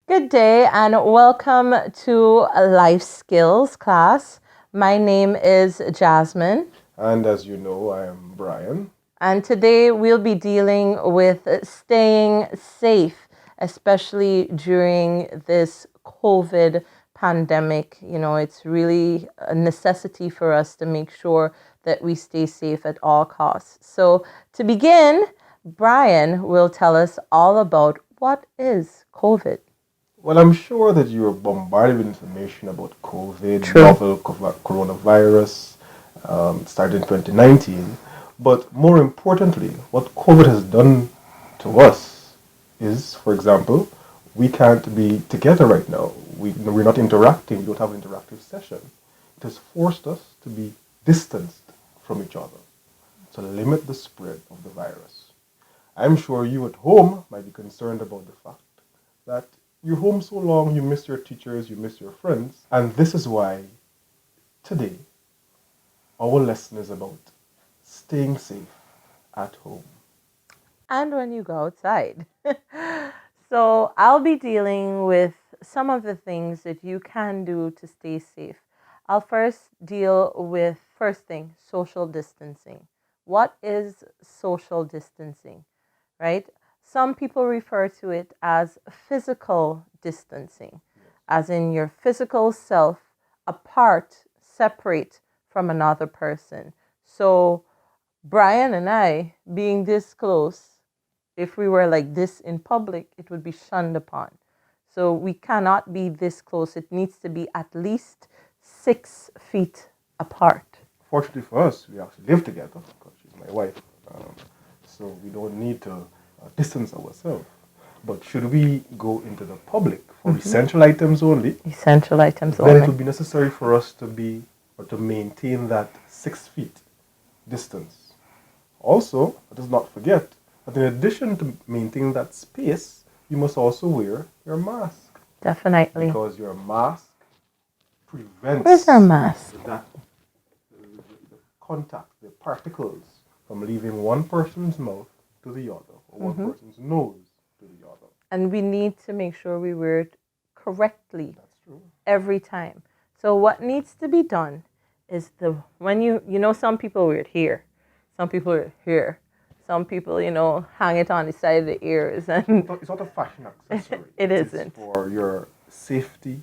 Good day and welcome to a Life Skills class. My name is Jasmine, And as you know, I am Brian. and today we'll be dealing with staying safe, especially during this COVID pandemic. It's really a necessity for us to make sure that we stay safe at all costs. So, to begin, Brian will tell us all about what is COVID. Well, I'm sure that you are bombarded with information about COVID, True. novel coronavirus, started in 2019. But more importantly, what COVID has done to us is, for example, we can't be together right now. We're not interacting. We don't have an interactive session. It has forced us to be distanced from each other to limit the spread of the virus. I'm sure you at home might be concerned about the fact that you're home so long, you miss your teachers, you miss your friends. And this is why today our lesson is about staying safe at home. And when you go outside. So, I'll be dealing with some of the things that you can do to stay safe. I'll first deal with first thing, social distancing. What is social distancing, right? Some people refer to it as physical distancing, as in your physical self apart, separate from another person. So, Brian and I being this close, if we were like this in public, it would be shunned upon. So we cannot be this close. It needs to be at least 6 feet apart. Fortunately for us, we actually live together because she's my wife. So we don't need to distance ourselves. But should we go into the public for essential items only, Essential items then it only. would be necessary for us to be or to maintain that 6 feet distance. Also, let us not forget that in addition to maintaining that space, you must also wear your mask Definitely. because your mask prevents Where's our mask? that the contact, the particles from leaving one person's mouth to the other or one person's nose to the other. And we need to make sure we wear it correctly That's true. every time. So what needs to be done is when some people wear it here, some people wear it here, some people hang it on the side of the ears, and It's not a fashion accessory. It It's isn't. for your safety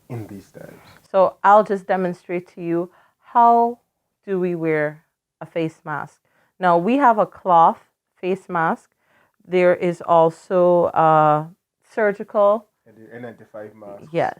in these times. So I'll just demonstrate to you how do we wear a face mask. Now we have a cloth face mask. There is also a surgical. And the N95 masks. Yes,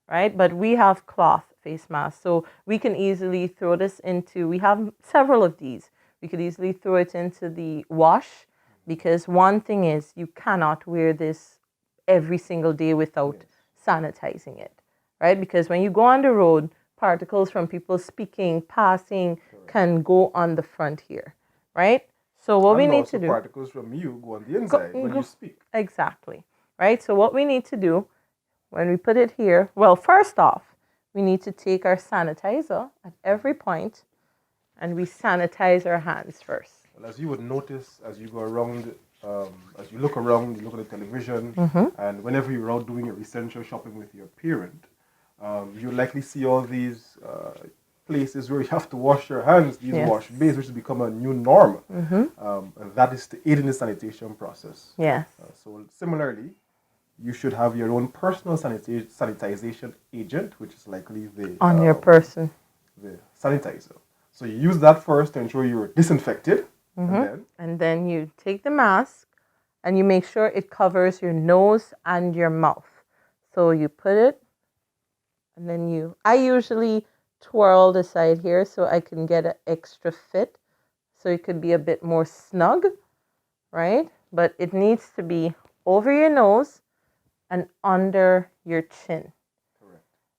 right? But we have cloth face masks. So we can easily throw this into, we have several of these. We could easily throw it into the wash because one thing is you cannot wear this every single day without sanitizing it, right? Because when you go on the road, particles from people speaking, passing can go on the front here, right? So what we And need to also do, particles from you go on the inside when you speak. exactly, right? So what we need to do when we put it here, well, first off, we need to take our sanitizer at every point and we sanitize our hands first. Well, as you would notice as you go around, as you look around, you look at the television, and whenever you're out doing your essential shopping with your parent, you likely see all these places where you have to wash your hands, these Yes. wash bays, which has become a new norm. And that is to aid in the sanitation process. Yes. So similarly, you should have your own personal sanitization agent, which is likely On your person. the sanitizer. So you use that first to ensure you're disinfected, And then you take the mask and you make sure it covers your nose and your mouth. So you put it and then I usually twirl the side here so I can get an extra fit. So it could be a bit more snug, right? But it needs to be over your nose and under your chin,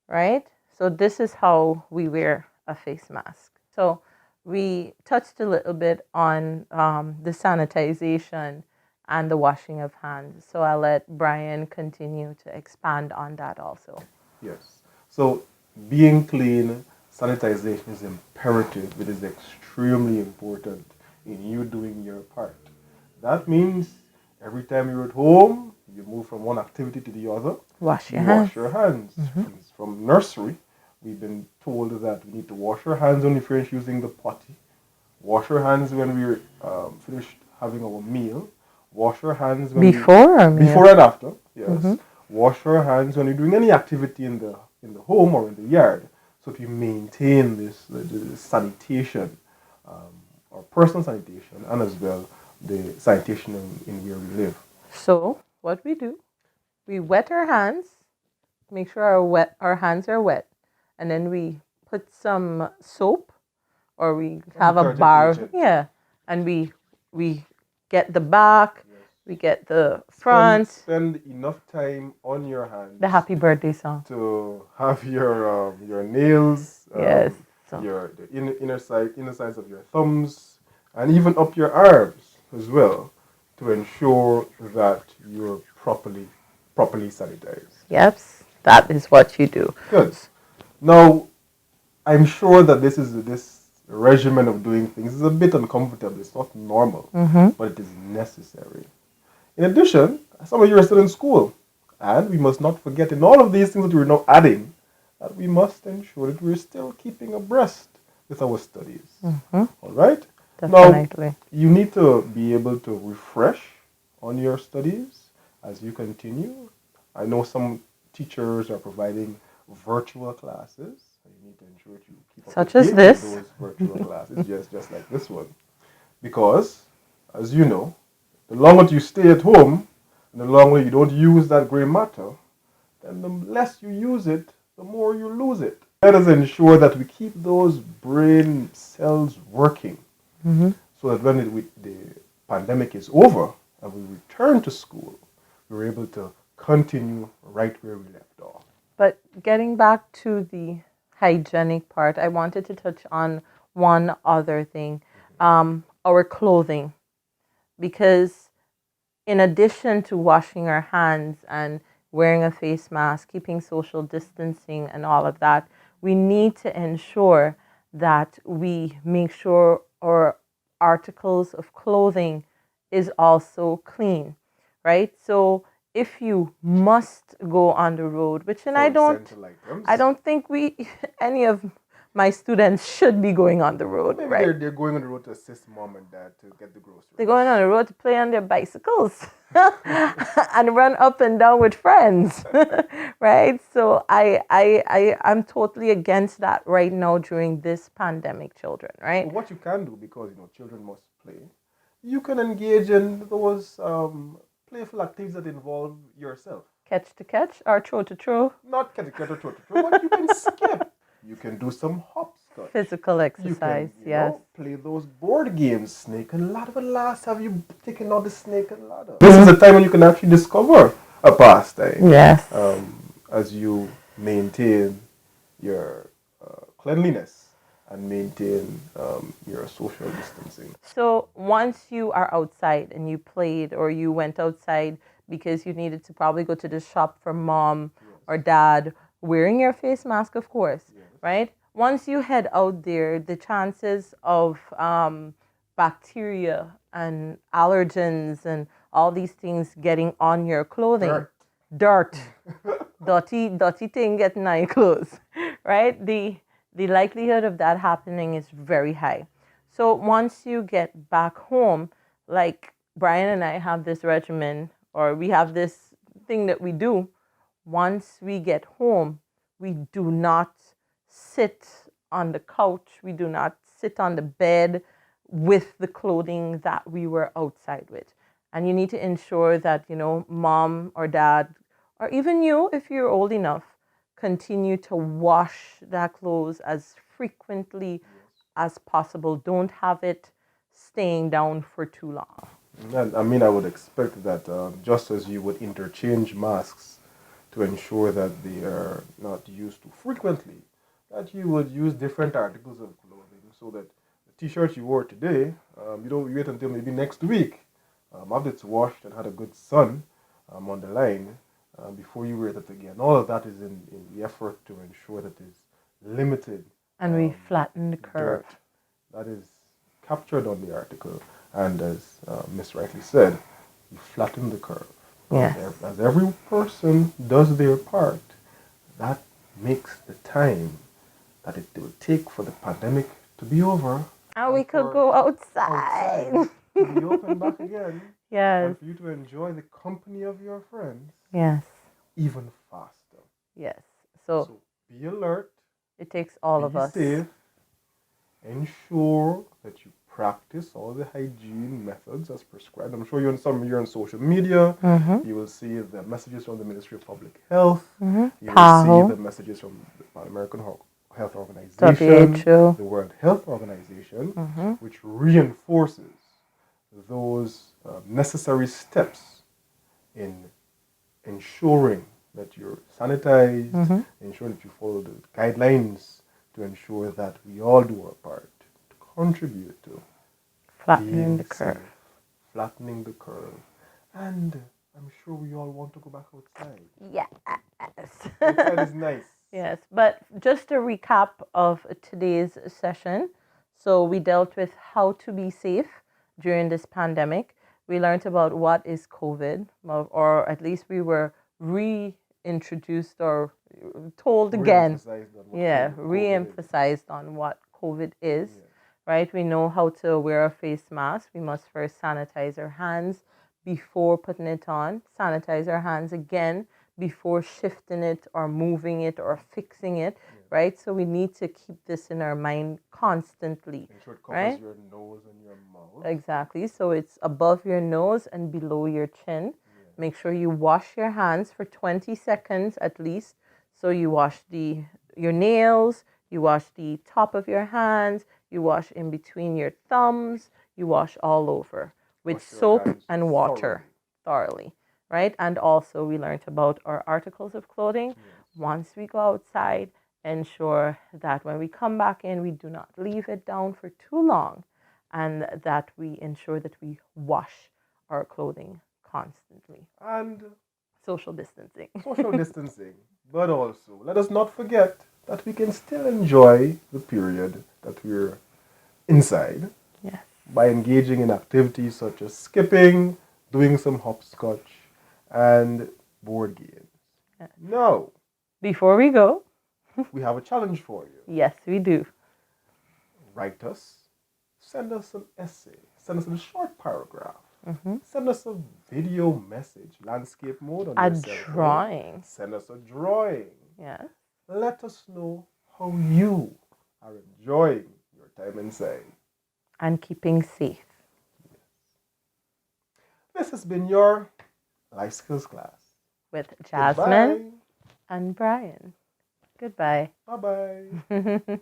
right? So this is how we wear a face mask. So we touched a little bit on the sanitization and the washing of hands. So I'll let Brian continue to expand on that also. Yes. So being clean, sanitization is imperative. It is extremely important in you doing your part. That means every time you're at home, you move from one activity to the other, Wash you your hands. wash your hands. From nursery, we've been told that we need to wash our hands only finish using the potty. Wash our hands when we're finished having our meal. Wash our hands when Before or meal? before and after. Yes. Wash our hands when we're doing any activity in the home or in the yard, so that we maintain the sanitation, or personal sanitation, and as well the sanitation in where we live. So what we do, we wet our hands, make sure our hands are wet, and then we put some soap, or we have a Detergent bar, agent. yeah, and we get the back, we get the front, Spend enough time on your hands the happy birthday song. to have your nails, Yes. So the inner sides of your thumbs, and even up your arms as well, to ensure that you're properly sanitized. yep, that is what you do. Good. Now, I'm sure that this regimen of doing things is a bit uncomfortable. It's not normal, but it is necessary. In addition, some of you are still in school, and we must not forget in all of these things that we're now adding, that we must ensure that we're still keeping abreast with our studies. All right? Definitely. Now, you need to be able to refresh on your studies as you continue. I know some teachers are providing virtual classes. So you need to ensure that you keep up Such to as date this. with those virtual classes, just like this one. Because, as you know, the longer you stay at home, and the longer you don't use that gray matter, then the less you use it, the more you lose it. Let us ensure that we keep those brain cells working, so that when the pandemic is over and we return to school, we're able to continue right where we left off. But getting back to the hygienic part, I wanted to touch on one other thing, our clothing, because in addition to washing our hands and wearing a face mask, keeping social distancing and all of that, we need to ensure that we make sure our articles of clothing is also clean, right? So if you must go on the road, which and For essential items. I don't think we any of my students should be going on the road, Maybe right? they're going on the road to assist mom and dad to get the groceries. They're going on the road to play on their bicycles and run up and down with friends, right? So I'm totally against that right now during this pandemic, children, right? But what you can do, because children must play, you can engage in those playful activities that involve yourself. Catch to catch or throw to throw, Not get but you can skip. You can do some hopscotch. physical You exercise, can, yes. play those board games, Snake and Ladder. When last have you taken out the Snake and Ladder? This is a time when you can actually discover a pastime. Yes. As you maintain your cleanliness and maintain your social distancing. So once you are outside and you played or you went outside because you needed to probably go to the shop for mom or dad, wearing your face mask, of course, right? Once you head out there, the chances of bacteria and allergens and all these things getting on your clothing, dirt, dirty thing getting on your clothes, right? The likelihood of that happening is very high. So once you get back home, like Brian and I have this regimen, or we have this thing that we do. Once we get home, we do not sit on the couch, we do not sit on the bed with the clothing that we were outside with. And you need to ensure that, mom or dad, or even you, if you're old enough, continue to wash that clothes as frequently as possible. Don't have it staying down for too long. And I would expect that just as you would interchange masks to ensure that they are not used too frequently, that you would use different articles of clothing so that the t-shirt you wore today, you don't wait until maybe next week after it's washed and had a good sun on the line before you wear it again. All of that is in the effort to ensure that it's limited. And we flatten the curve. Dirt that is captured on the article. And as Miss rightly said, you flatten the curve. Yes. As every person does their part, that makes the time that it will take for the pandemic to be over And we and could for go outside outside. to be open back again Yes. and for you to enjoy the company of your friends Yes. even faster. Yes. So So be alert, it takes all of be us. safe, ensure that you practice all the hygiene methods as prescribed. I'm sure you're on social media. Mm-hmm. You will see the messages from the Ministry of Public Health. Mm-hmm. You will see PAHO, the messages from the American Health Organization, WHO. the World Health Organization, Mm-hmm. which reinforces those necessary steps in ensuring that you're sanitized, Mm-hmm. ensuring that you follow the guidelines to ensure that we all do our part to contribute to Flattening being the safe, curve. flattening the curve, and I'm sure we all want to go back outside. Yes. Outside is nice. Yes, but just a recap of today's session. So, we dealt with how to be safe during this pandemic. We learned about what is COVID, or at least we were reintroduced or told again. Re-emphasized on what Yeah, COVID is. re-emphasized on what COVID is, Yeah. right? We know how to wear a face mask. We must first sanitize our hands before putting it on, sanitize our hands again before shifting it or moving it or fixing it, right? So we need to keep this in our mind constantly, Ensure it covers right? your nose and your mouth. Exactly. So it's above your nose and below your chin. Make sure you wash your hands for 20 seconds at least. So you wash your nails, you wash the top of your hands, you wash in between your thumbs, you wash all over with Wash your soap hands and water thoroughly, right? And also we learned about our articles of clothing. Once we go outside, ensure that when we come back in, we do not leave it down for too long and that we ensure that we wash our clothing constantly. And Social distancing. social distancing. But also, let us not forget that we can still enjoy the period that we're inside Yes. by engaging in activities such as skipping, doing some hopscotch, and board games. Yes. Now, Before we go, we have a challenge for you. yes, we do. Write us, send us an essay, send us a short paragraph, Mm-hmm. send us a video message, landscape mode on A your cell phone. drawing. Send us a drawing. Yes. Let us know how you are enjoying your time inside. And keeping safe. This has been your life skills class With Jasmine Goodbye. and Brian. Goodbye. Bye bye.